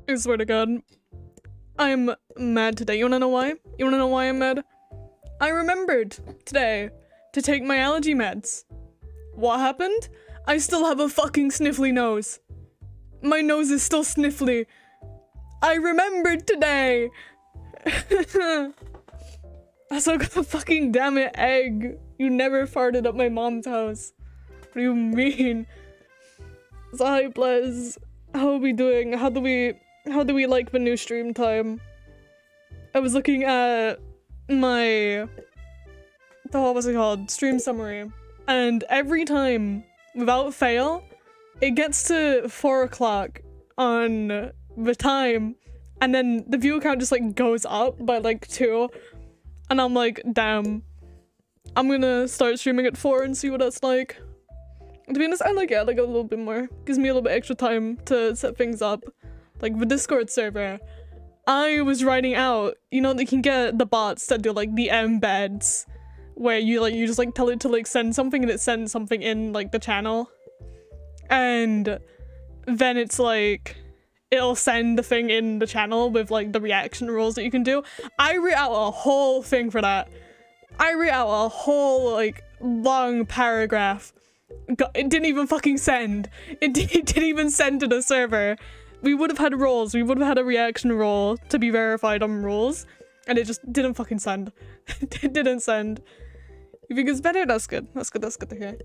I swear to God. I'm mad today. You wanna know why? You wanna know why I'm mad? I remembered today to take my allergy meds. What happened? I still have a fucking sniffly nose. My nose is still sniffly. I remembered today. I still got a fucking damn it egg. You never farted at my mom's house. What do you mean? So hi Blez. How are we doing? How do we like the new stream time? I was looking at my what was it called? Stream summary. And every time, without fail, it gets to 4 o'clock on the time, and then the view count just like goes up by like 2, and I'm like, damn, I'm gonna start streaming at 4 and see what that's like. To be honest, I like it like a little bit more. Gives me a little bit extra time to set things up. Like the Discord server, I was writing out, you know, they can get the bots that do like the embeds, where you just like tell it to like send something and it sends something in like the channel, and then it's like it'll send the thing in the channel with like the reaction rules that you can do. I wrote out a whole thing for that. I wrote out a whole like long paragraph. It didn't even fucking send. It didn't even send to the server. We would have had roles. We would have had a reaction role to be verified on rules, and it just didn't fucking send. It didn't send. You think it's better? That's good. That's good. That's good to hear.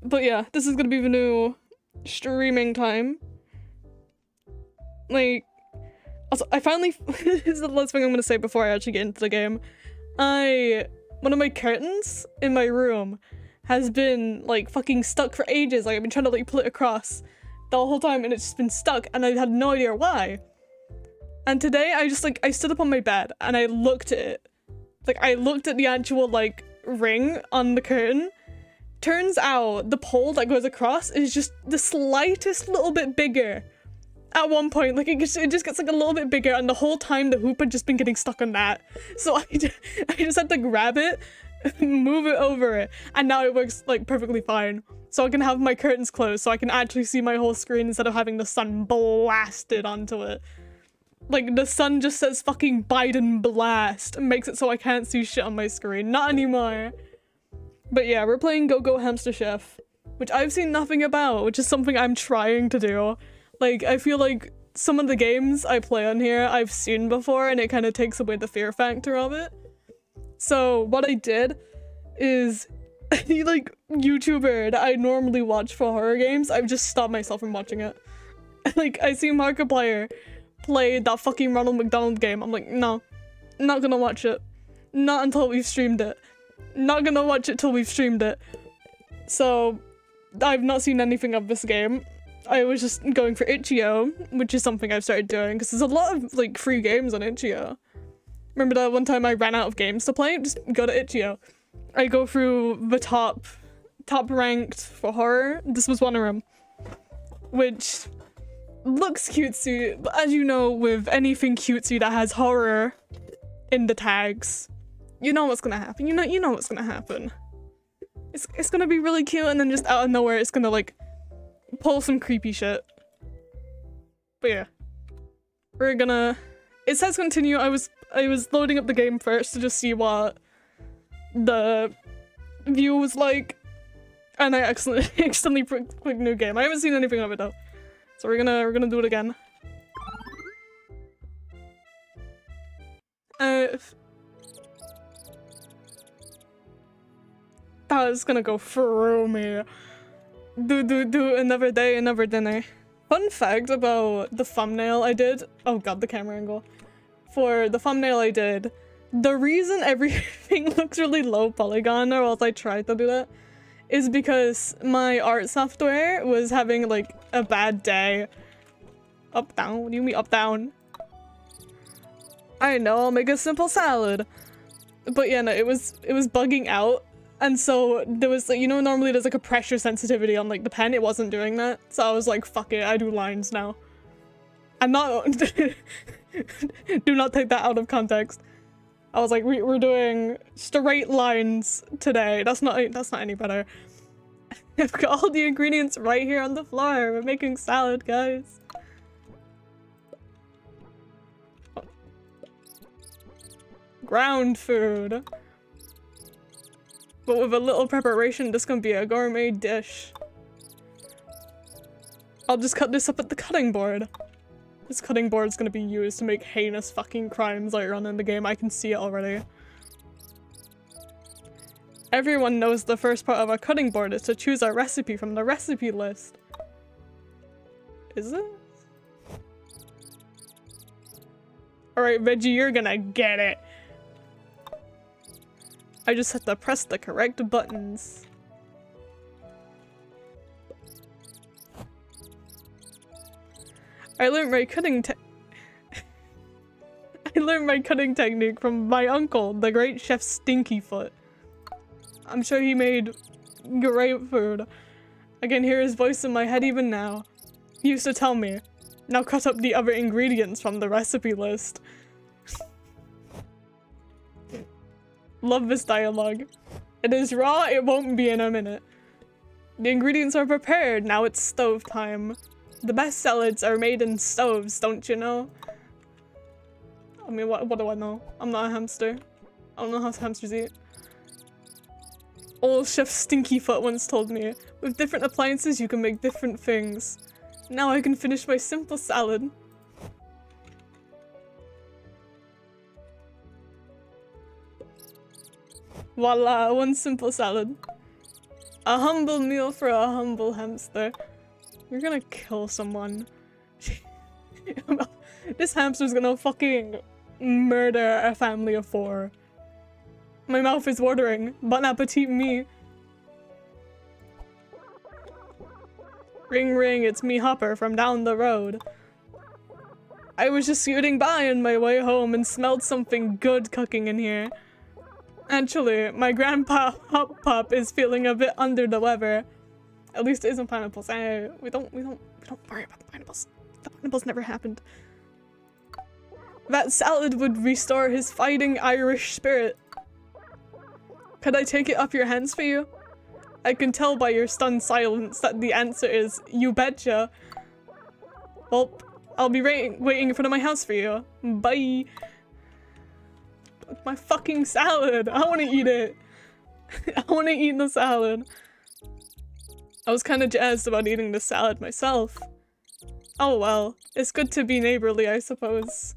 But yeah, this is gonna be the new streaming time. Like, also, I finally this is the last thing I'm gonna say before I actually get into the game. One of my curtains in my room has been like fucking stuck for ages. Like I've been trying to like pull it across the whole time, and it's just been stuck, and I had no idea why. And today I just like I stood up on my bed and I looked at it. Like I looked at the actual like ring on the curtain. Turns out the pole that goes across is just the slightest little bit bigger. At one point, like it just gets like a little bit bigger, and the whole time the hoop had just been getting stuck on that. So I just had to grab it, move it over it, and now it works like perfectly fine. So I can have my curtains closed so I can actually see my whole screen instead of having the sun blasted onto it. Like the sun just says fucking Biden blast and makes it so I can't see shit on my screen. Not anymore. But yeah, we're playing Go Go Hamster Chef, which I've seen nothing about, which is something I'm trying to do. Like, I feel like some of the games I play on here I've seen before, and it kind of takes away the fear factor of it. So what I did is, any like YouTuber that I normally watch for horror games, I've just stopped myself from watching it. Like, I see Markiplier play that fucking Ronald McDonald game. I'm like, no, not gonna watch it. Not until we've streamed it. Not gonna watch it till we've streamed it. So, I've not seen anything of this game. I was just going for itch.io, which is something I've started doing, because there's a lot of like free games on itch.io. Remember that one time I ran out of games to play? Just go to itch.io. I go through the top ranked for horror. This was one of them, which looks cutesy, but as you know, with anything cutesy that has horror in the tags, you know what's gonna happen. You know what's gonna happen. It's gonna be really cute, and then just out of nowhere, it's gonna like pull some creepy shit. But yeah, we're gonna. It says continue. I was loading up the game first to just see what the view was like, and I accidentally clicked new game. I haven't seen anything of it though, so we're gonna do it again. That is gonna go through me. Do another day, another dinner. Fun fact about the thumbnail I did. Oh god, the camera angle. For the thumbnail I did, the reason everything looks really low polygon, or else I tried to do that, is because my art software was having like a bad day. Up, down? What do you mean up, down? I know, I'll make a simple salad. But yeah, no, it was bugging out. And so there was like, you know, normally there's like a pressure sensitivity on like the pen. It wasn't doing that. So I was like, fuck it, I do lines now. I'm not do not take that out of context. I was like, we're doing straight lines today. That's not any better. I've got all the ingredients right here on the floor. We're making salad, guys. Ground food. But with a little preparation, this can be a gourmet dish. I'll just cut this up at the cutting board. This cutting board is gonna be used to make heinous fucking crimes later on in the game. I can see it already. Everyone knows the first part of a cutting board is to choose a recipe from the recipe list. Is it? Alright, Veggie, you're gonna get it. I just have to press the correct buttons. I learned my cutting technique from my uncle, the great chef Stinkyfoot. I'm sure he made great food. I can hear his voice in my head even now. He used to tell me, now cut up the other ingredients from the recipe list. Love this dialogue. It is raw, it won't be in a minute. The ingredients are prepared, now it's stove time. The best salads are made in stoves, don't you know? I mean, what do I know? I'm not a hamster. I don't know how hamsters eat. Old Chef Stinkyfoot once told me, with different appliances you can make different things. Now I can finish my simple salad. Voila, one simple salad. A humble meal for a humble hamster. You're gonna kill someone. This hamster's gonna fucking murder a family of 4. My mouth is watering. Bon appetit me. Ring ring, it's me Hopper from down the road. I was just scooting by on my way home and smelled something good cooking in here. Actually, my grandpa Hop Pop is feeling a bit under the weather. At least it isn't pineapples. We don't worry about the pineapples. The pineapples never happened. That salad would restore his fighting Irish spirit. Could I take it off your hands for you? I can tell by your stunned silence that the answer is, you betcha. Well, I'll be waiting in front of my house for you. Bye. My fucking salad. I want to eat it. I want to eat the salad. I was kind of jazzed about eating the salad myself. Oh well, it's good to be neighborly, I suppose.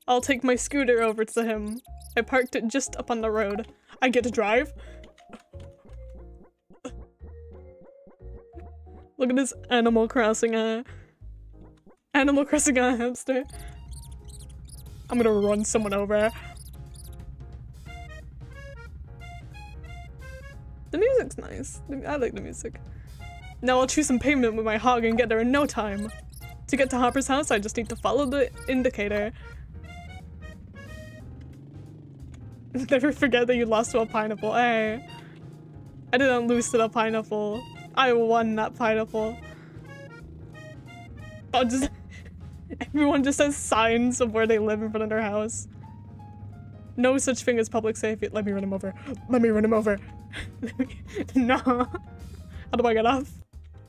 I'll take my scooter over to him. I parked it just up on the road. I get to drive? Look at this Animal Crossing hamster. I'm gonna run someone over. The music's nice. I like the music. Now I'll choose some pavement with my hog and get there in no time. To get to Hopper's house, I just need to follow the indicator. Never forget that you lost to a pineapple. Hey. I didn't lose to the pineapple. I won that pineapple. I'll just... Everyone just has signs of where they live in front of their house. No such thing as public safety. Let me run him over. Let me run him over. No. How do I get off?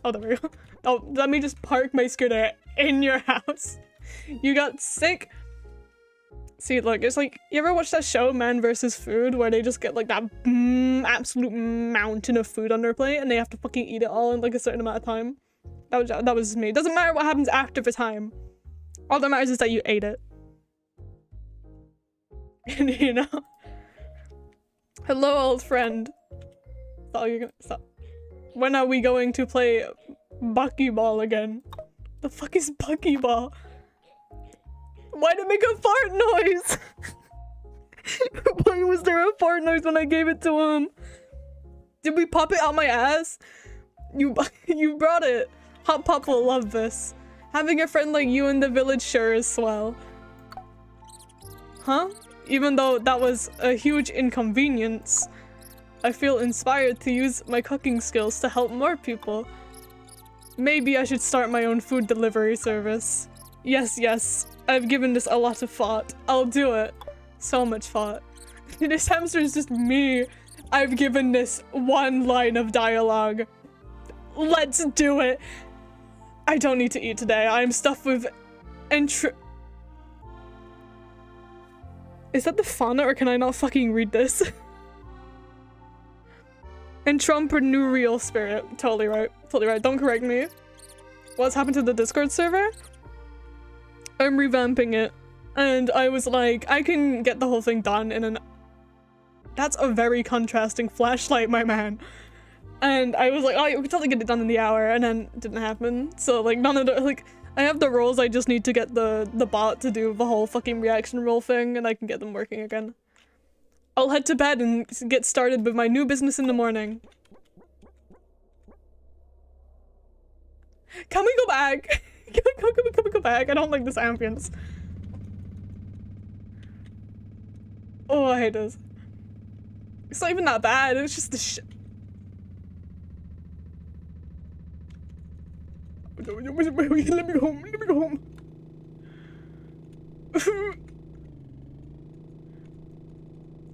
Oh, there we go. Oh, let me just park my scooter in your house. You got sick. See, look, it's like, you ever watch that show, Man vs. Food, where they just get like that absolute mountain of food on their plate and they have to fucking eat it all in like a certain amount of time? That was me. It doesn't matter what happens after the time. All that matters is that you ate it. You know? Hello, old friend. Stop, you're gonna stop. When are we going to play Buckyball again? The fuck is Buckyball? Why did it make a fart noise? Why was there a fart noise when I gave it to him? Did we pop it out my ass? You brought it. Hot Pop will love this. Having a friend like you in the village sure is swell. Huh? Even though that was a huge inconvenience, I feel inspired to use my cooking skills to help more people. Maybe I should start my own food delivery service. Yes, I've given this a lot of thought. I'll do it. So much thought. This hamster is just me. I've given this one line of dialogue. Let's do it. I don't need to eat today. I'm stuffed with Is that the font or can I not fucking read this? Entrepreneurial spirit. Totally right. Totally right. Don't correct me. What's happened to the Discord server? I'm revamping it. And I was like, I can get the whole thing done in an... That's a very contrasting flashlight, my man. And I was like, oh, you can totally get it done in the hour, and then it didn't happen. So like none of the, like, I have the roles, I just need to get the bot to do the whole fucking reaction roll thing, and I can get them working again. I'll head to bed and get started with my new business in the morning. Can we go back? Can we go back? I don't like this ambience. Oh, I hate this. It's not even that bad, it's just the shit. Let me go home, let me go home.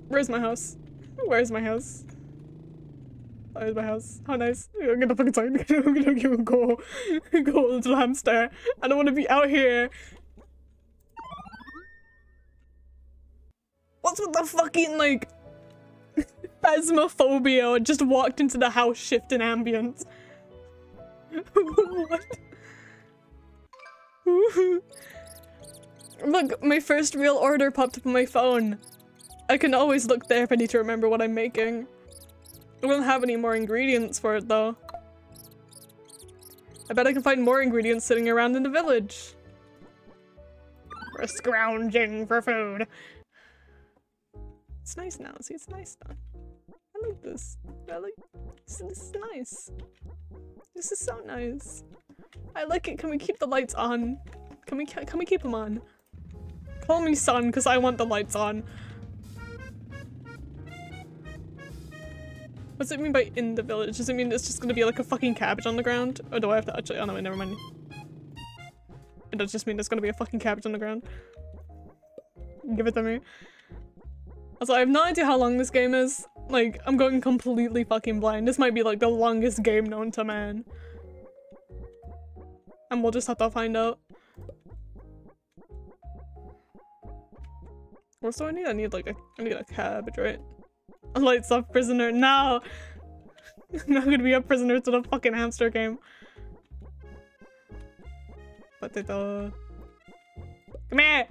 Where's my house? Where's my house? Where's my house? How nice. I'm gonna fucking sorry. I'm gonna go little hamster. I don't wanna be out here. What's with the fucking like phasmophobia? I just walked into the house shift in ambience. What? Look, my first real order popped up on my phone. I can always look there if I need to remember what I'm making. I don't have any more ingredients for it though. I bet I can find more ingredients sitting around in the village. We're scrounging for food. It's nice now, see, it's nice now. I like this. I like this is nice. This is so nice. I like it. Can we keep the lights on? Can we keep them on? Call me son, because I want the lights on. What's it mean by in the village? Does it mean it's just gonna be like a fucking cabbage on the ground? Or do I have to actually- oh no, wait, never mind. It does just mean there's gonna be a fucking cabbage on the ground. Give it to me. Also, I have no idea how long this game is. Like, I'm going completely fucking blind. This might be like the longest game known to man. And we'll just have to find out. What do I need? I need a cabbage, right? A lights off prisoner. No! I'm not gonna be a prisoner to the fucking hamster game. Potato. Come here!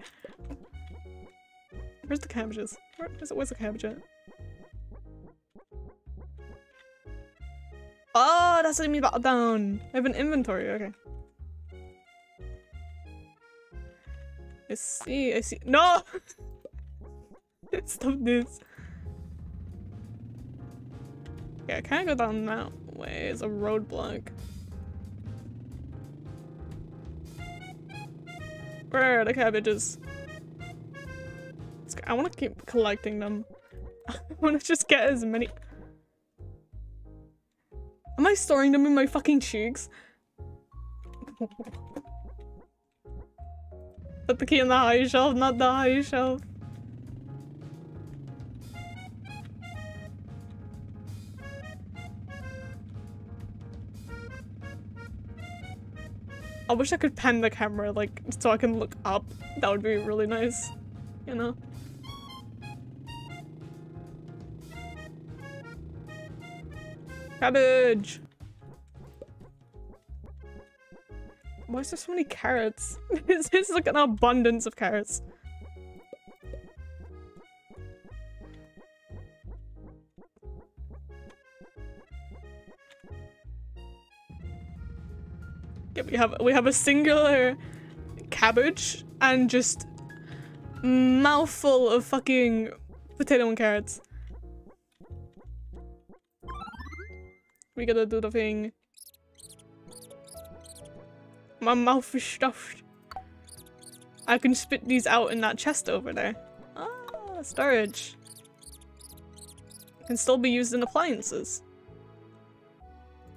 Where's the cabbages? Where's the cabbage at? Oh, that's what I mean about down. I have an inventory, okay. I see. No! Stop this. Okay, I can't go down that way. It's a roadblock. Where are the cabbages? I want to keep collecting them. I want to just get as many. Am I storing them in my fucking cheeks? Put the key in the high shelf, not the high shelf. I wish I could pan the camera, like, so I can look up. That would be really nice, you know? Cabbage! Why is there so many carrots? It's like an abundance of carrots. Yeah, we have a singular cabbage and just mouthful of fucking potato and carrots. We gotta do the thing. My mouth is stuffed. I can spit these out in that chest over there. Ah, storage. Can still be used in appliances.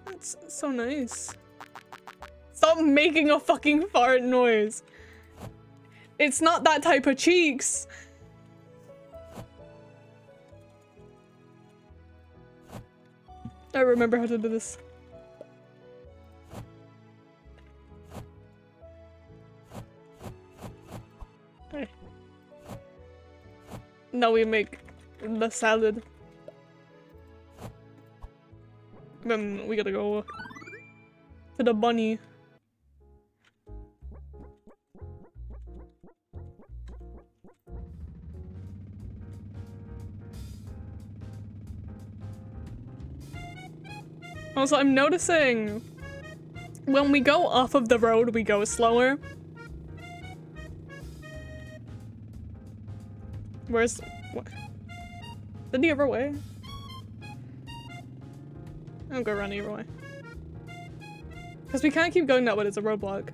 That's so nice. Stop making a fucking fart noise. It's not that type of cheeks. I remember how to do this. Now we make the salad. Then we gotta go to the bunny. Also, I'm noticing when we go off of the road, we go slower. Where's... what? Did he ever way? I'll go around either way. Because we can't keep going that way, it's a roadblock.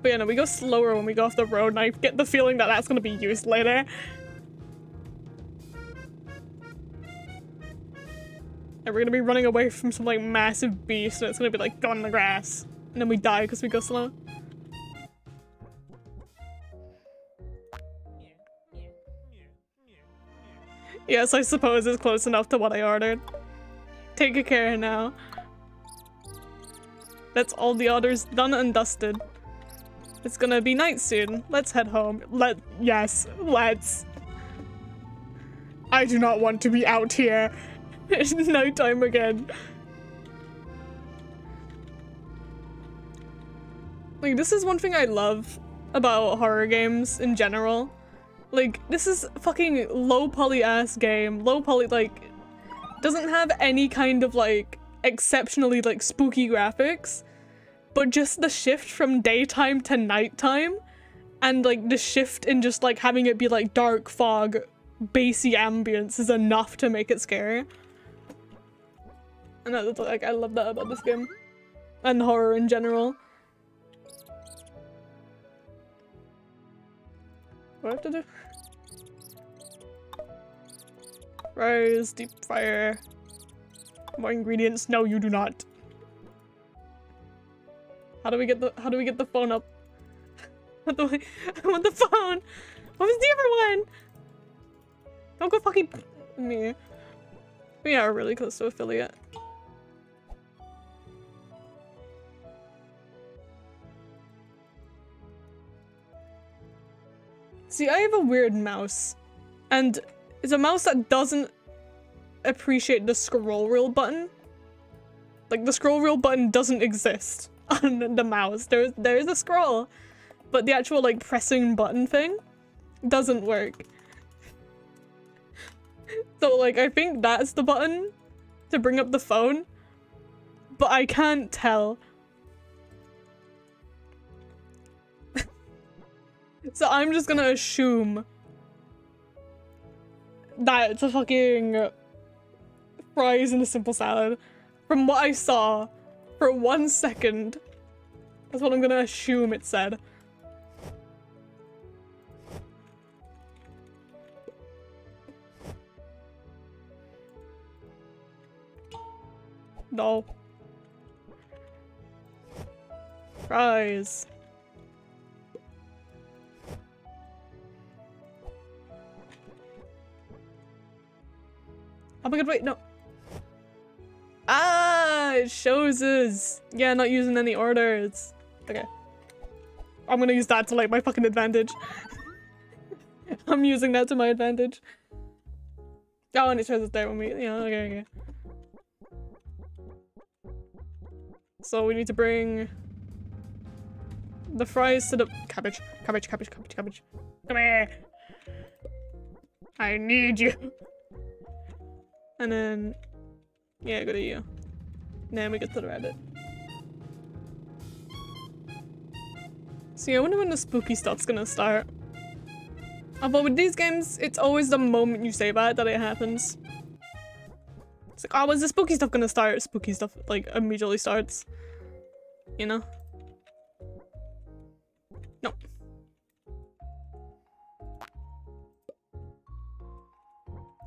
But yeah, no, we go slower when we go off the road, and I get the feeling that that's gonna be used later. And we're gonna be running away from some like massive beast, and it's gonna be like gone in the grass. And then we die because we go slow. Yes, I suppose it's close enough to what I ordered. Take care now. That's all the orders done and dusted. It's gonna be night soon. Let's head home. Yes, let's. I do not want to be out here. It's nighttime again. Like, this is one thing I love about horror games in general. Like, this is fucking low poly ass game. Low poly, like, doesn't have any kind of like exceptionally like spooky graphics, but just the shift from daytime to nighttime and like the shift in just like having it be like dark fog, bassy ambience is enough to make it scary. And that's like, I love that about this game and horror in general. What do I have to do? Fries, deep fryer. More ingredients? No, you do not. How do we get the phone up? I want the phone! What was the other one? Don't go fucking me. We are really close to affiliate. See, I have a weird mouse, and it's a mouse that doesn't appreciate the scroll wheel button. Like, the scroll wheel button doesn't exist on the mouse. There is a scroll, but the actual like pressing button thing doesn't work. So like, I think that's the button to bring up the phone, but I can't tell. So I'm just gonna assume that it's a fucking fries and a simple salad. From what I saw for 1 second, that's what I'm gonna assume it said. No. Fries. Oh my god, wait, no. Ah, it shows us. Yeah, not using any orders. Okay. I'm gonna use that to like my fucking advantage. I'm using that to my advantage. Oh, and it shows us there when we, yeah, okay. So we need to bring the fries to the cabbage. Come here. I need you. And then, yeah, go to you. And then we get to the rabbit. See, I wonder when the spooky stuff's gonna start. Although with these games, it's always the moment you say that it happens. It's like, oh, when's the spooky stuff gonna start? Spooky stuff, like, immediately starts. You know? No.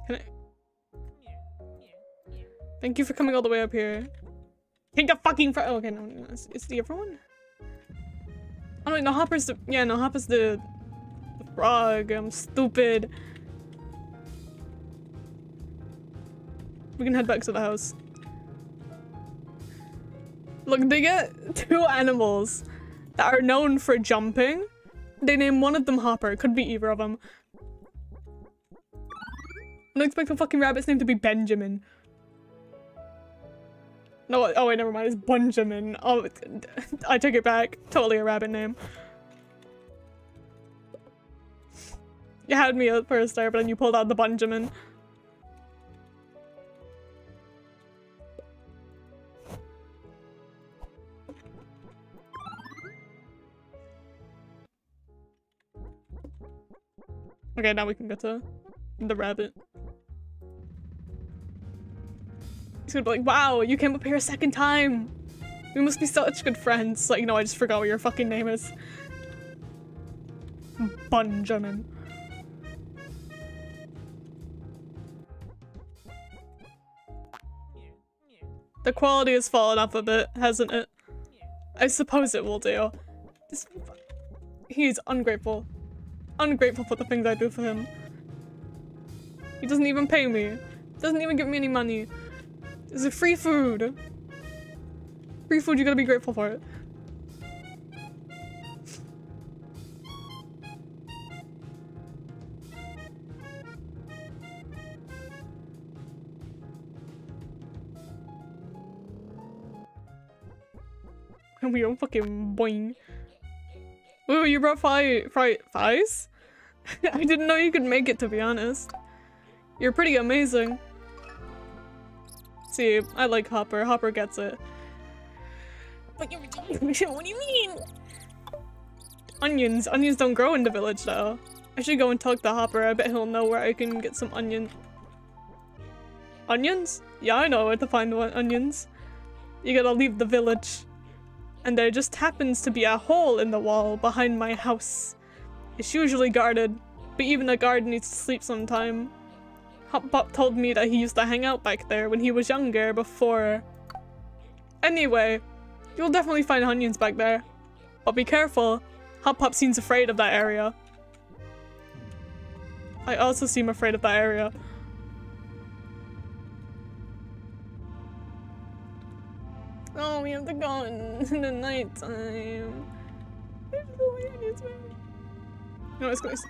Can I? Thank you for coming all the way up here. Take the fucking oh, okay, no, it's the other one? Oh wait, no, Hopper's the- yeah, no, Hopper's the frog. I'm stupid. We can head back to the house. Look, they get 2 animals that are known for jumping. They name one of them Hopper. It could be either of them. I don't expect a fucking rabbit's name to be Benjamin. No, oh wait, never mind, it's Bunjamin. Oh, I take it back. Totally a rabbit name. You had me at first there, but then you pulled out the Bunjamin. Okay, now we can get to the rabbit. He's gonna be like, wow, you came up here a second time. We must be such good friends. Like, no, I just forgot what your fucking name is. Bunjamin. The quality has fallen off a bit, hasn't it? I suppose it will do. He's ungrateful. Ungrateful for the things I do for him. He doesn't even pay me. Doesn't even give me any money. This is free food. Free food, you gotta be grateful for it. And we don't fucking boing. Ooh, you brought thighs? I didn't know you could make it, to be honest. You're pretty amazing. See, I like Hopper. Hopper gets it. What do you mean? Onions. Onions don't grow in the village, though. I should go and talk to Hopper. I bet he'll know where I can get some onion. Onions? Yeah, I know where to find onions. You gotta leave the village. And there just happens to be a hole in the wall behind my house. It's usually guarded, but even a guard needs to sleep sometime. Hop Pop told me that he used to hang out back there when he was younger before. Anyway, you'll definitely find onions back there. But be careful, Hop Pop seems afraid of that area. I also seem afraid of that area. Oh, we have to go in the nighttime. No, it's close.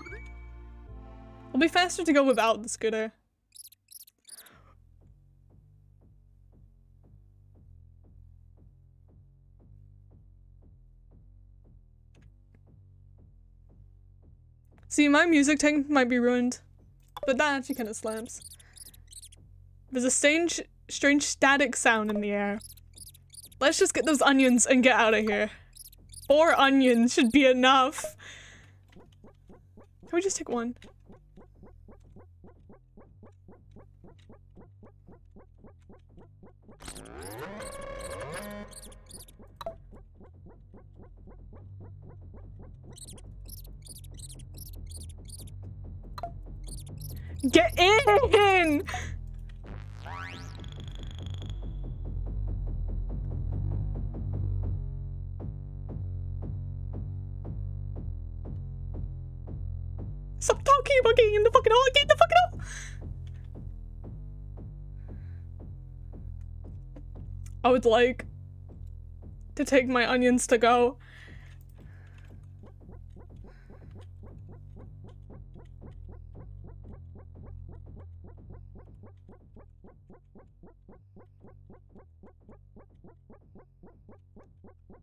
It'll be faster to go without the scooter. See, my music tank might be ruined, but that actually kind of slaps. There's a strange static sound in the air. Let's just get those onions and get out of here. 4 onions should be enough. Can we just take one? Get in! Stop talking about getting in the fucking hole! Get in the fucking hole! I would like to take my onions to go.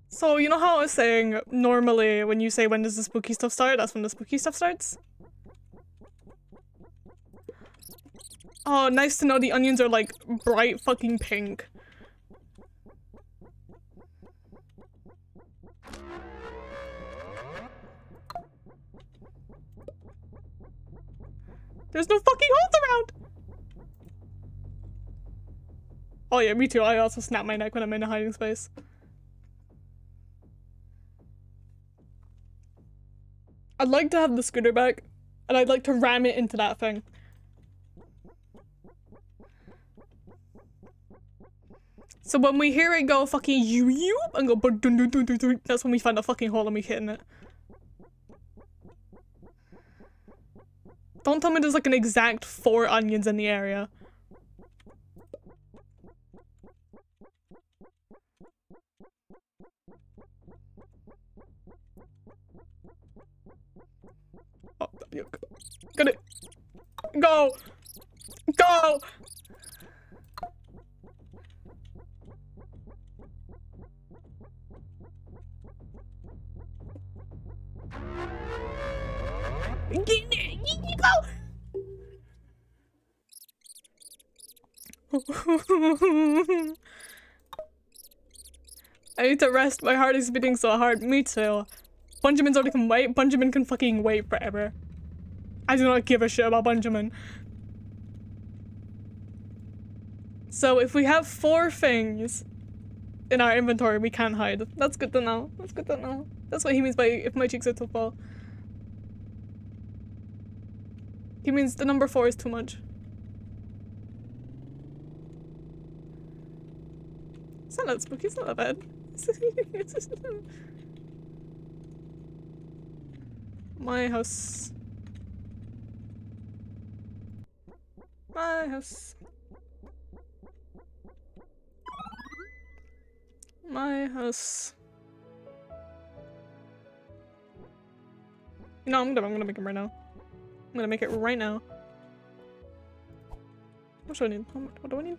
So, you know how I was saying, normally when you say when does the spooky stuff start, that's when the spooky stuff starts? Oh, nice to know the onions are like bright fucking pink. There's no fucking holes around! Oh yeah, me too. I also snap my neck when I'm in a hiding space. I'd like to have the scooter back, and I'd like to ram it into that thing. So when we hear it go fucking you and go that's when we find a fucking hole and we hit in it. Don't tell me there's like an exact 4 onions in the area. Oh, got it. Go! Get in there! Go! I need to rest. My heart is beating so hard. Me too. Benjamin's already can wait. Benjamin can fucking wait forever. I do not give a shit about Benjamin. So if we have 4 things in our inventory, we can hide. That's good to know. That's good to know. That's what he means by if my cheeks are too full. He means the number 4 is too much. It's not that spooky, it's not that bad. My house. My house. My house. You know, I'm gonna make him right now. I'm gonna make it right now. What do I need? What do I need?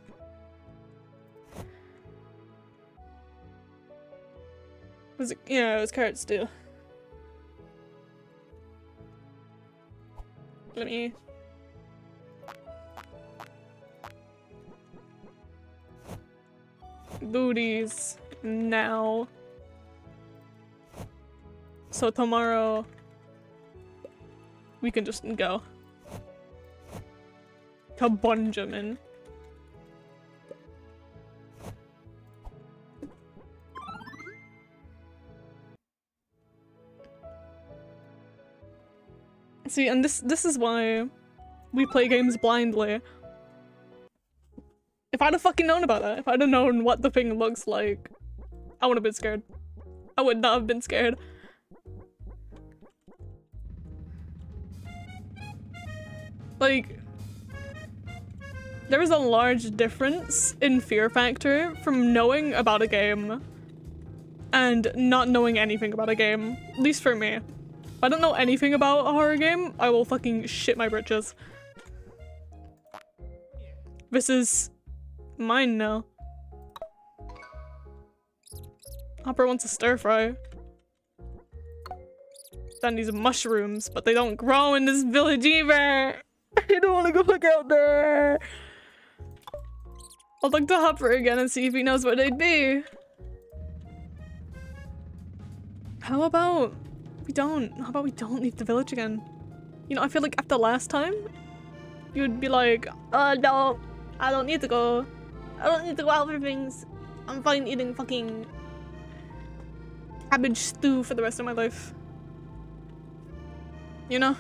Was it? Yeah, it was carrots too. Let me. Booties now. So tomorrow we can just go to Benjamin. See, and this is why we play games blindly. If I'd have fucking known about that, if I'd have known what the thing looks like, I would have been scared. I would not have been scared. Like, there is a large difference in fear factor from knowing about a game and not knowing anything about a game. At least for me. If I don't know anything about a horror game, I will fucking shit my britches. This is mine now. Hopper wants a stir fry. Then these mushrooms, but they don't grow in this village either. I don't want to go look out there. I'll talk to Hopper again and see if he knows where they'd be. How about we don't leave the village again? You know, I feel like after last time, you'd be like, no, I don't need to go. I don't need to go out for things. I'm fine eating fucking cabbage stew for the rest of my life. You know?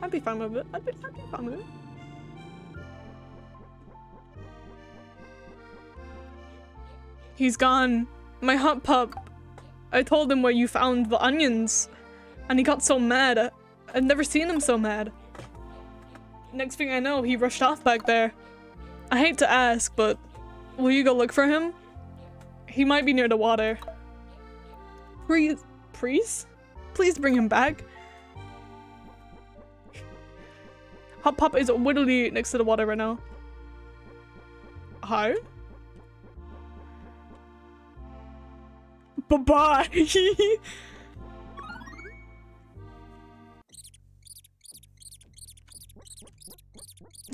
I'd be fine with it. I'd be fine with it. He's gone. My hot pup. I told him where you found the onions. And he got so mad. I've never seen him so mad. Next thing I know, he rushed off back there. I hate to ask, but will you go look for him? He might be near the water. Please? Please bring him back. Hop Pop is literally next to the water right now. Hi? Bye-bye!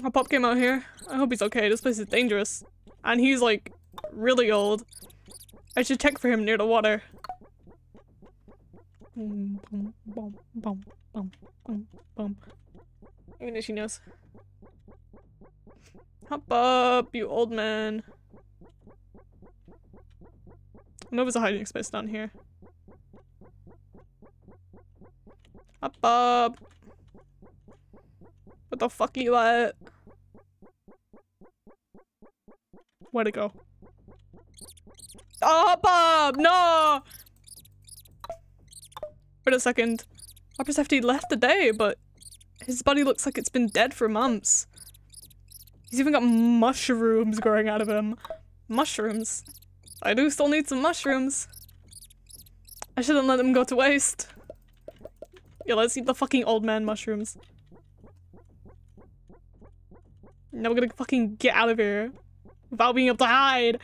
Hop Pop came out here. I hope he's okay. This place is dangerous. And he's like really old. I should check for him near the water. Even if she knows. Hop up, you old man. I know there's a hiding space down here. Hop up. What the fuck are you at? Where'd it go? Oh, hop up! No! Wait a second. Hopper's FT left today, but his body looks like it's been dead for months. He's even got mushrooms growing out of him. Mushrooms. I do still need some mushrooms. I shouldn't let them go to waste. Yeah, let's eat the fucking old man mushrooms. Now we're gonna fucking get out of here without being able to hide.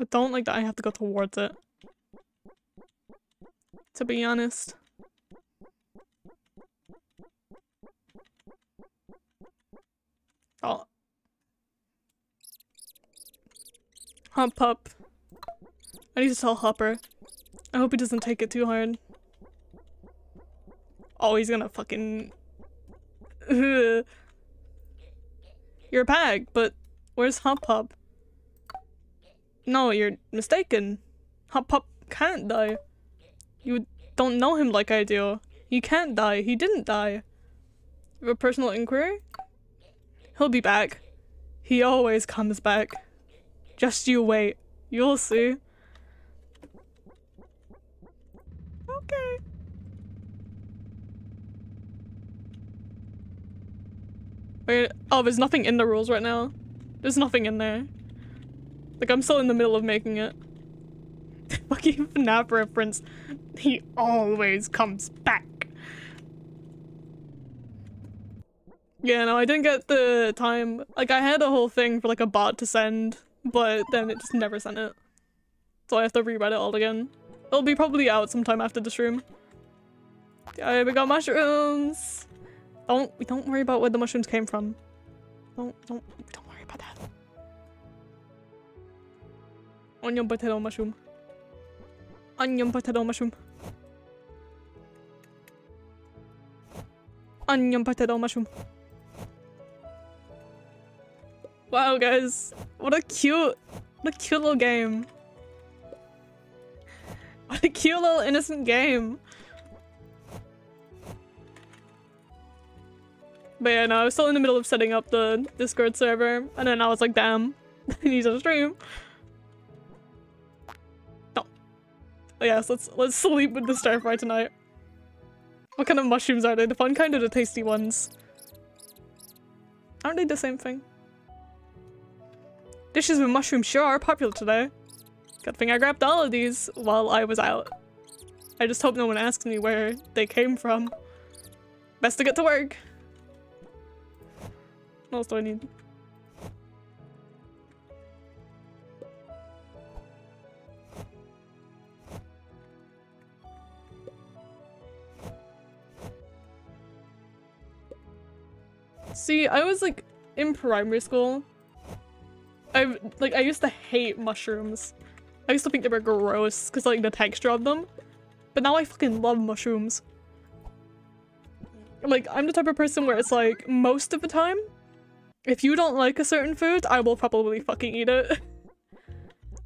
I don't like that I have to go towards it. To be honest. Oh. Hop Pup. I need to tell Hopper. I hope he doesn't take it too hard. Oh, he's gonna fucking... You're a pag, but where's Hop Pup? No, you're mistaken. Hop Pup can't die. You don't know him like I do. He can't die. He didn't die. You have a personal inquiry? He'll be back. He always comes back. Just you wait. You'll see. Okay. Wait, oh, there's nothing in the rules right now. There's nothing in there. Like, I'm still in the middle of making it. Fucking FNAF reference. He always comes back. Yeah, no, I didn't get the time. Like, I had a whole thing for like a bot to send, but then it just never sent it. So I have to rewrite it all again. It'll be probably out sometime after the stream. Yeah, we got mushrooms. Don't worry about where the mushrooms came from. Don't worry about that. Onion potato mushroom. Onion potato mushroom. Onion potato mushroom. Wow, guys, what a cute little game. What a cute little innocent game. But yeah, no, I was still in the middle of setting up the Discord server, and then I was like, damn, I need to stream. No. But yes, let's sleep with the stir fry tonight. What kind of mushrooms are they? The fun kind or the tasty ones? Aren't they the same thing? Dishes with mushrooms sure are popular today. Good thing I grabbed all of these while I was out. I just hope no one asks me where they came from. Best to get to work. What else do I need? See, I was like in primary school. I used to hate mushrooms. I used to think they were gross because like the texture of them. But now I fucking love mushrooms. Like, I'm the type of person where it's like, most of the time, if you don't like a certain food, I will probably fucking eat it.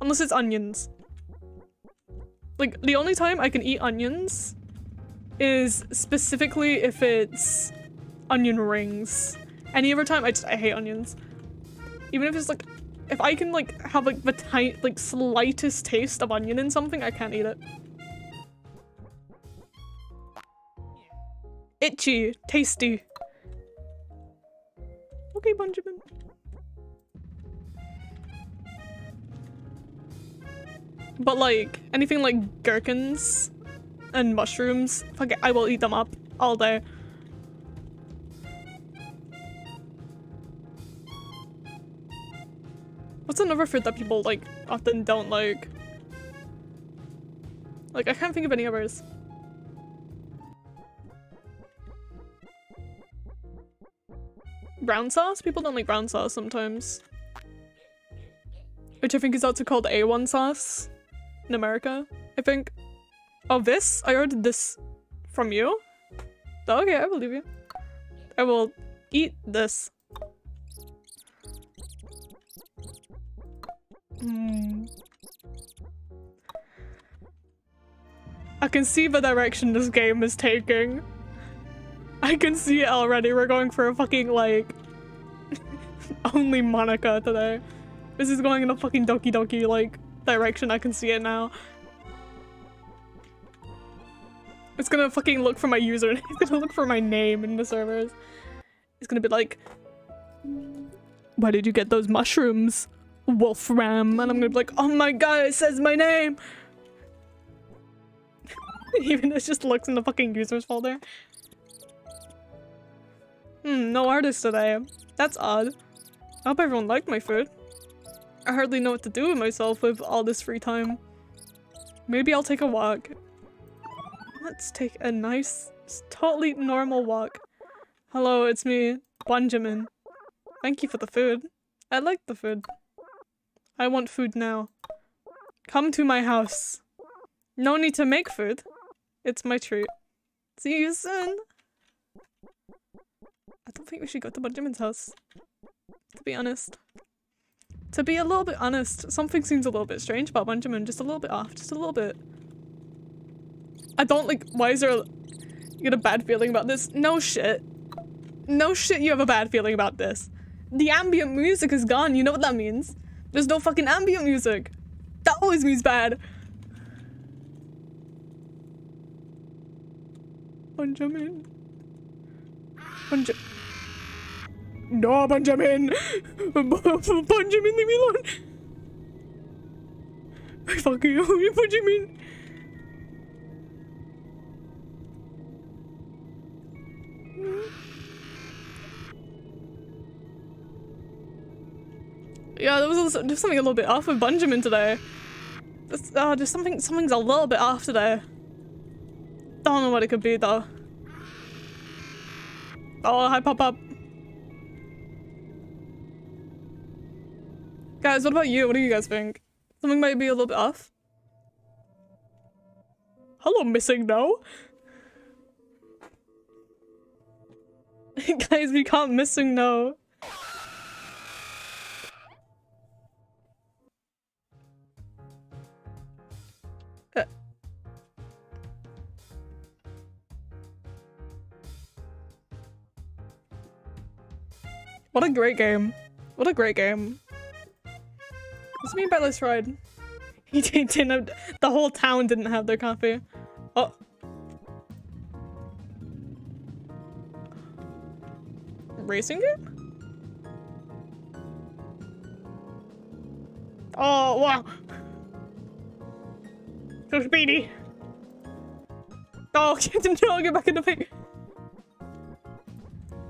Unless it's onions. Like, the only time I can eat onions is specifically if it's onion rings. Any other time, I hate onions. Even if it's like, if I can like have like the slightest taste of onion in something, I can't eat it. Itchy, tasty. Okay, Benjamin. But like, anything like gherkins and mushrooms, fuck it, I will eat them up all day. What's another fruit that people like often don't like? Like, I can't think of any others. Brown sauce? People don't like brown sauce sometimes. Which I think is also called A1 sauce in America, I think. Oh, this? I ordered this from you? Oh, okay, I believe you. I will eat this. I can see the direction this game is taking. I can see it already. We're going for a fucking, like, only Monica today. This is going in a fucking Doki Doki, like, direction. I can see it now. It's gonna fucking look for my username. It's gonna look for my name in the servers. It's gonna be like, where did you get those mushrooms, Wolfram? And I'm gonna be like, oh my god, it says my name! Even it just looks in the fucking users folder. No artist today. That's odd. I hope everyone liked my food. I hardly know what to do with myself with all this free time. Maybe I'll take a walk. Let's take a nice, totally normal walk. Hello, it's me, Benjamin. Thank you for the food. I like the food. I want food now. Come to my house. No need to make food. It's my treat. See you soon. I don't think we should go to Benjamin's house, to be honest. To be a little bit honest, something seems a little bit strange about Benjamin. Just a little bit off. Just a little bit. I don't like- why is there a- you get a bad feeling about this? No shit. No shit you have a bad feeling about this. The ambient music is gone, you know what that means? There's no fucking ambient music. That always means bad. Benjamin. No, Benjamin! Benjamin, leave me alone! I fucking you, Benjamin! Yeah, there was just something a little bit off with Benjamin today. Just something's a little bit off today. Don't know what it could be though. Oh, hi Pop-Up. Guys, what about you? What do you guys think? Something might be a little bit off? Hello, Missing No. Guys, we can't Missing No. What a great game. What a great game. What's me about this ride? He didn't have- the whole town didn't have their coffee. Oh. Racing game? Oh, wow. So speedy. Oh, get back in the pig.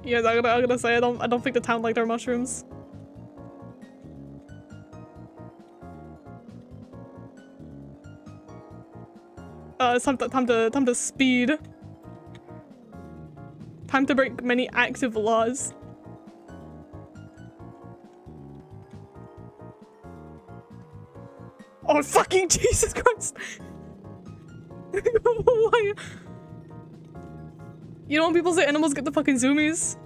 Yes, I'm gonna say I don't think the town liked our mushrooms. It's time to speed. Time to break many active laws. Oh fucking Jesus Christ! Why? You know when people say animals get the fucking zoomies?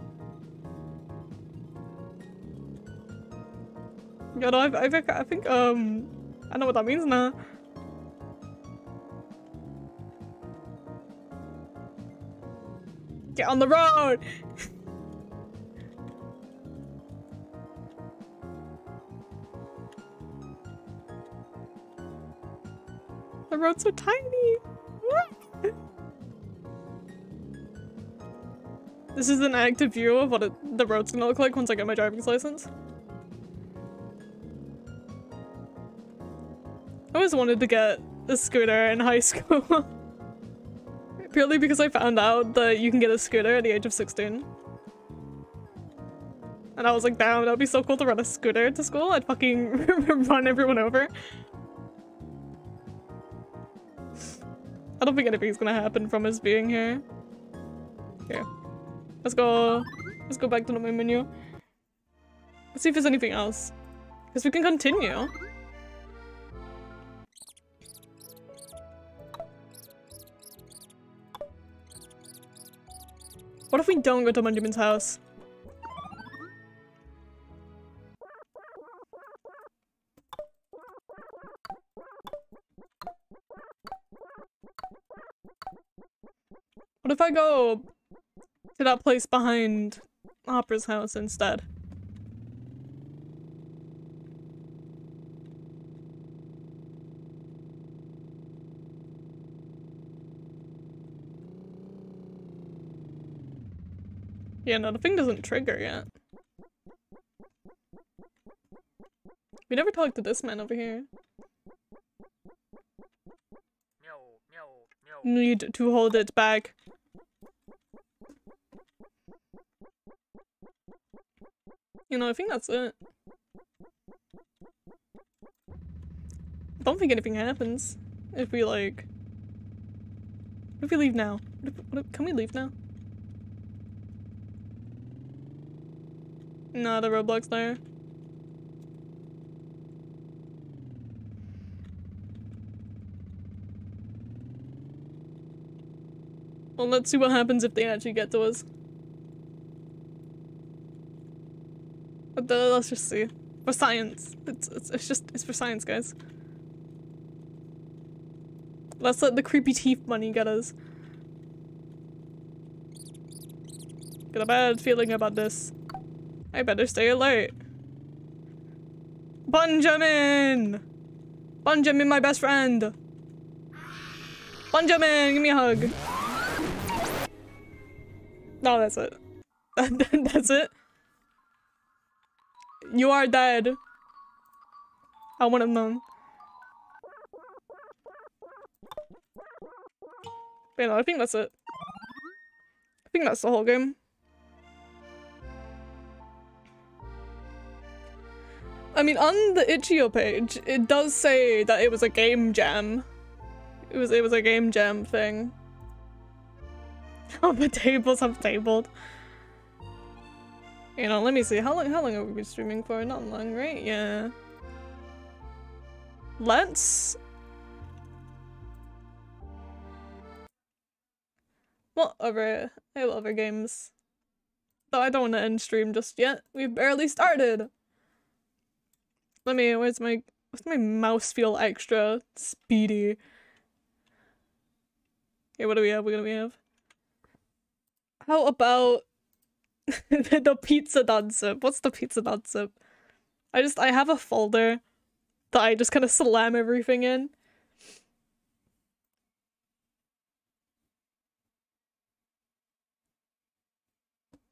Yeah, no, I think I know what that means now. Get on the road! The road's so tiny! This is an active view of what the road's gonna look like once I get my driver's license. I always wanted to get a scooter in high school. Purely because I found out that you can get a scooter at the age of 16. And I was like, damn, that'd be so cool to run a scooter to school. I'd fucking run everyone over. I don't think anything's gonna happen from us being here. Okay. Let's go back to the main menu. Let's see if there's anything else. Because we can continue. What if we don't go to Benjamin's house? What if I go to that place behind Opera's house instead? Yeah, no, the thing doesn't trigger yet. We never talked to this man over here. Need to hold it back. You know, I think that's it. don't think anything happens if we like... What if we leave now? Can we leave now? No, the roadblock's there. Well, let's see what happens if they actually get to us. But let's just see. For science. It's for science, guys. Let's let the creepy teeth money get us. Got a bad feeling about this. I better stay alert. Benjamin! Benjamin, my best friend! Benjamin, give me a hug. No, that's it. That's it. You are dead. I want to know. But no, I think that's it. I think that's the whole game. I mean, on the itch.io page, it does say that it was a game jam. It was a game jam thing. Oh, the tables have tabled. You know, let me see. How long have we been streaming for? Not long, right? Yeah. Let's... What other... I have other games. Though I don't want to end stream just yet. We've barely started! Let me... What's my mouse feel extra speedy? Okay, what do we have? What do we have? How about... the pizza non-zip? What's the pizza non-zip? I have a folder that I just kind of slam everything in.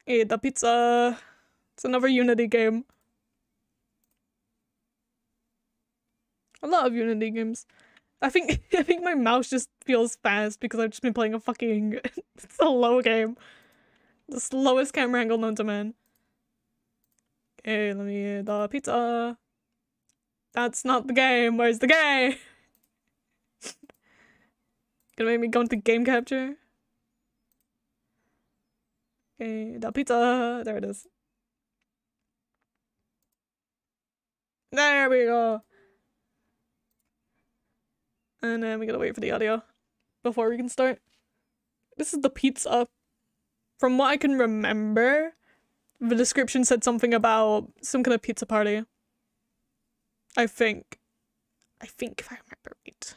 Hey, the pizza. It's another Unity game. A lot of Unity games. I think my mouse just feels fast because I've just been playing a fucking slow game. The slowest camera angle known to man. Okay, let me the pizza. That's not the game. Where's the game? Gonna make me go into game capture. Okay, the pizza. There it is. There we go. And then we gotta wait for the audio before we can start. This is the pizza. From what I can remember, the description said something about some kind of pizza party. I think if I remember right.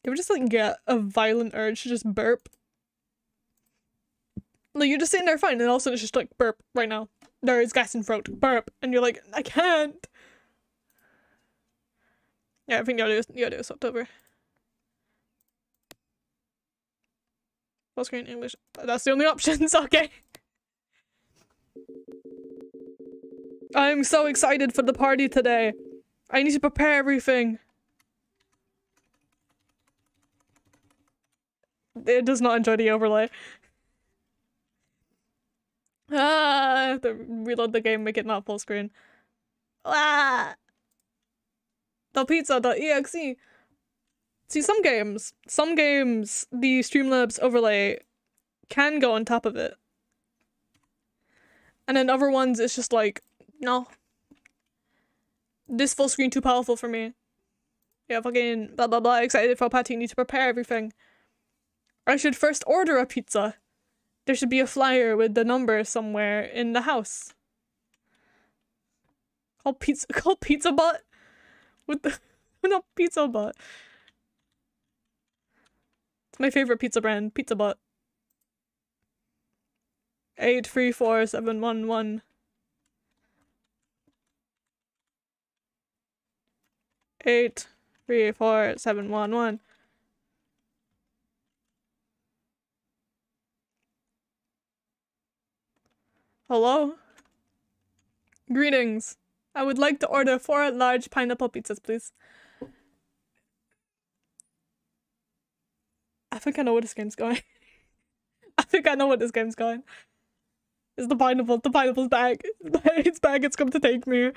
You ever just like get a violent urge to just burp? Like you're just sitting there fine and all of a sudden it's just like burp right now. There is gas in throat. Burp. And you're like, I can't. Yeah, I think the audio is swapped over. Full screen English. That's the only options, okay. I'm so excited for the party today. I need to prepare everything. It does not enjoy the overlay. Ah, I have to reload the game, make it not full screen. Ah! The pizza.exe. See, some games, the Streamlabs overlay can go on top of it. And then other ones, it's just like, no. This full screen too powerful for me. Yeah, fucking blah blah blah, excited for party, need to prepare everything. I should first order a pizza. There should be a flyer with the number somewhere in the house. Called Pizza Bot? With the no Pizza Bot. It's my favorite pizza brand, Pizza Bot. 834711. 834711. Hello? Greetings. I would like to order 4 large pineapple pizzas, please. think I know where this game's going. I think I know where this game's going. It's the pineapple's back. It's back, it's come to take me.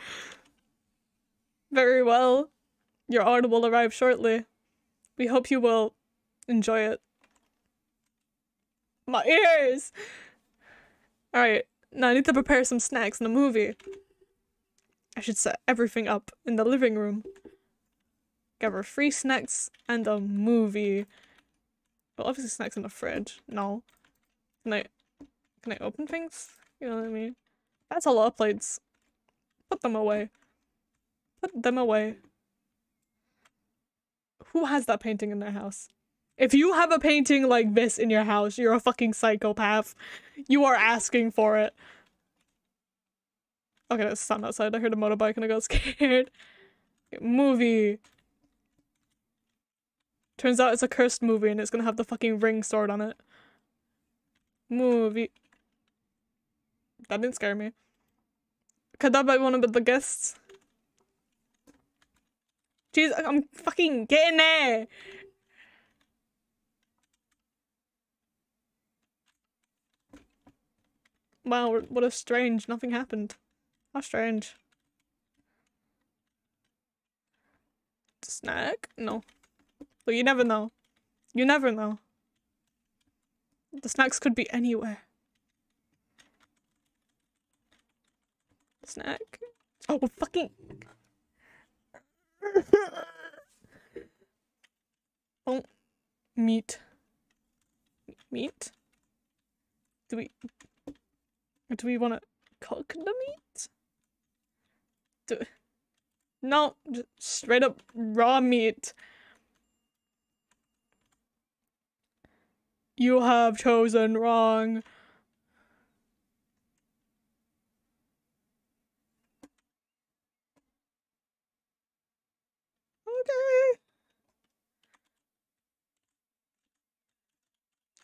Very well. Your order will arrive shortly. We hope you will enjoy it. My ears! Alright, now I need to prepare some snacks in the movie. I should set everything up in the living room. Get our free snacks and a movie. Well, obviously snacks in the fridge. No. Can I open things? You know what I mean? That's a lot of plates. Put them away. Put them away. Who has that painting in their house? If you have a painting like this in your house, you're a fucking psychopath. You are asking for it. Okay, that's sun outside. I heard a motorbike and I got scared. Okay, movie. Turns out it's a cursed movie and it's gonna have the fucking ring sword on it. Movie. That didn't scare me. Could that be one of the guests? Jeez, I'm fucking getting there! Wow, what a strange, nothing happened. How strange. Snack? No. But you never know. You never know. The snacks could be anywhere. Snack? Oh, fucking... Oh. Meat. Meat? Do we want to cook the meat? No, just straight up raw meat. You have chosen wrong.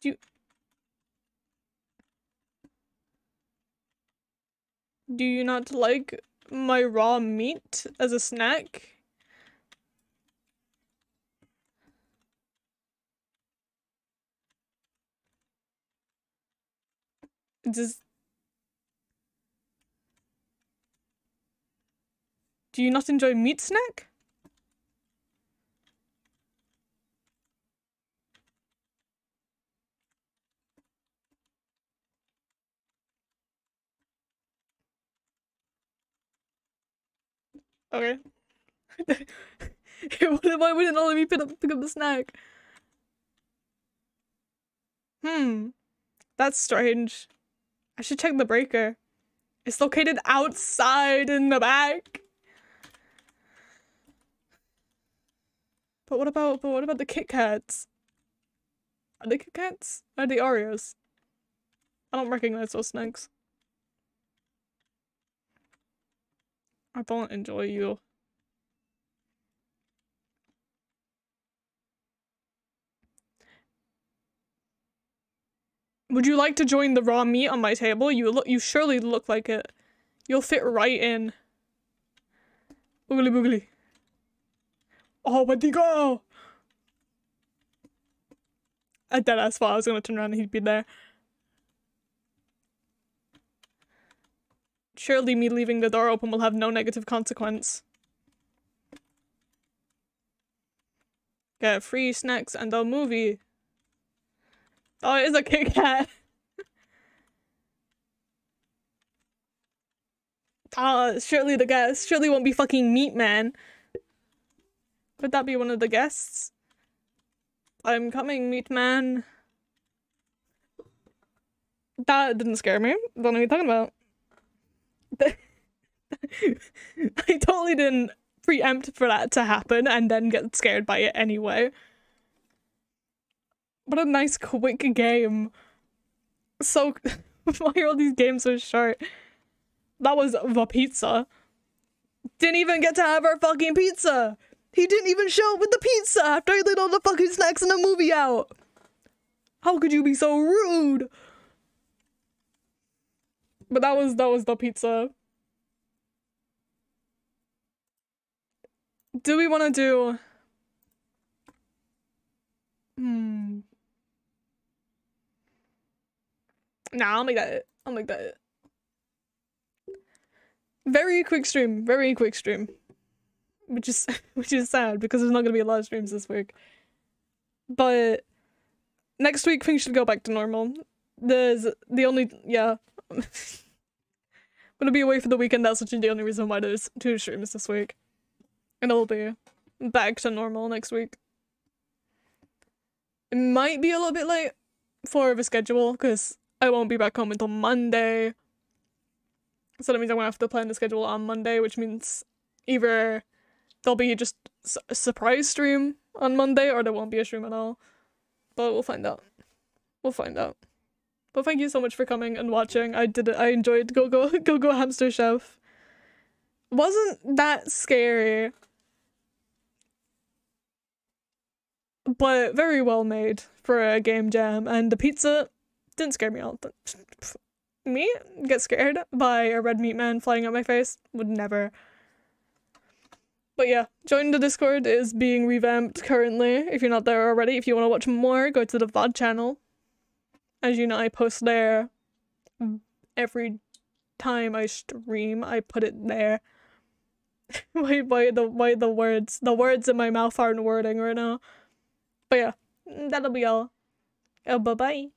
Okay. Do you not like my raw meat as a snack? Do you not enjoy meat snack? Okay. Why wouldn't all of you pick up the snack? That's strange. I should check the breaker. It's located outside in the back. But what about the Kit Kats? Are they Kit Kats? Are they Oreos? I don't recognize those snacks. I don't enjoy you. Would you like to join the raw meat on my table? You surely look like it. You'll fit right in. Boogly boogly. Oh, where'd he go? I deadass thought I was gonna turn around and he'd be there. Surely me leaving the door open will have no negative consequence. Get free snacks and a movie. Oh, it is a Kit Kat. Surely the guest. Surely won't be fucking Meat Man. Could that be one of the guests? I'm coming, Meat Man. That didn't scare me. Don't know what you're talking about. I totally didn't preempt for that to happen and then get scared by it anyway. What a nice quick game. So why are all these games so short? That was the pizza. Didn't even get to have our fucking pizza. He didn't even show up with the pizza after I laid all the fucking snacks in the movie out. How could you be so rude? But that was the pizza. Do we want to do... Nah, I'll make that it. I'll make that it. Very quick stream. Very quick stream. Which is sad because there's not gonna be a lot of streams this week. But next week things should go back to normal. There's the only I'm gonna be away for the weekend, that's the only reason why there's 2 streams this week. And it'll be back to normal next week. It might be a little bit late for the schedule, because I won't be back home until Monday. So that means I'm gonna have to plan the schedule on Monday, which means either there'll be just a surprise stream on Monday, or there won't be a stream at all. But we'll find out. We'll find out. But thank you so much for coming and watching. I did it. I enjoyed Go Go Hamster Chef. Wasn't that scary, but very well made for a game jam. And the pizza didn't scare me out. Me get scared by a red meat man flying at my face? Would never. But yeah, join the Discord is being revamped currently, if you're not there already. If you want to watch more, go to the VOD channel. As you know, I post there every time I stream. I put it there. why the words in my mouth aren't wording right now. But yeah, that'll be all. Oh, bye-bye.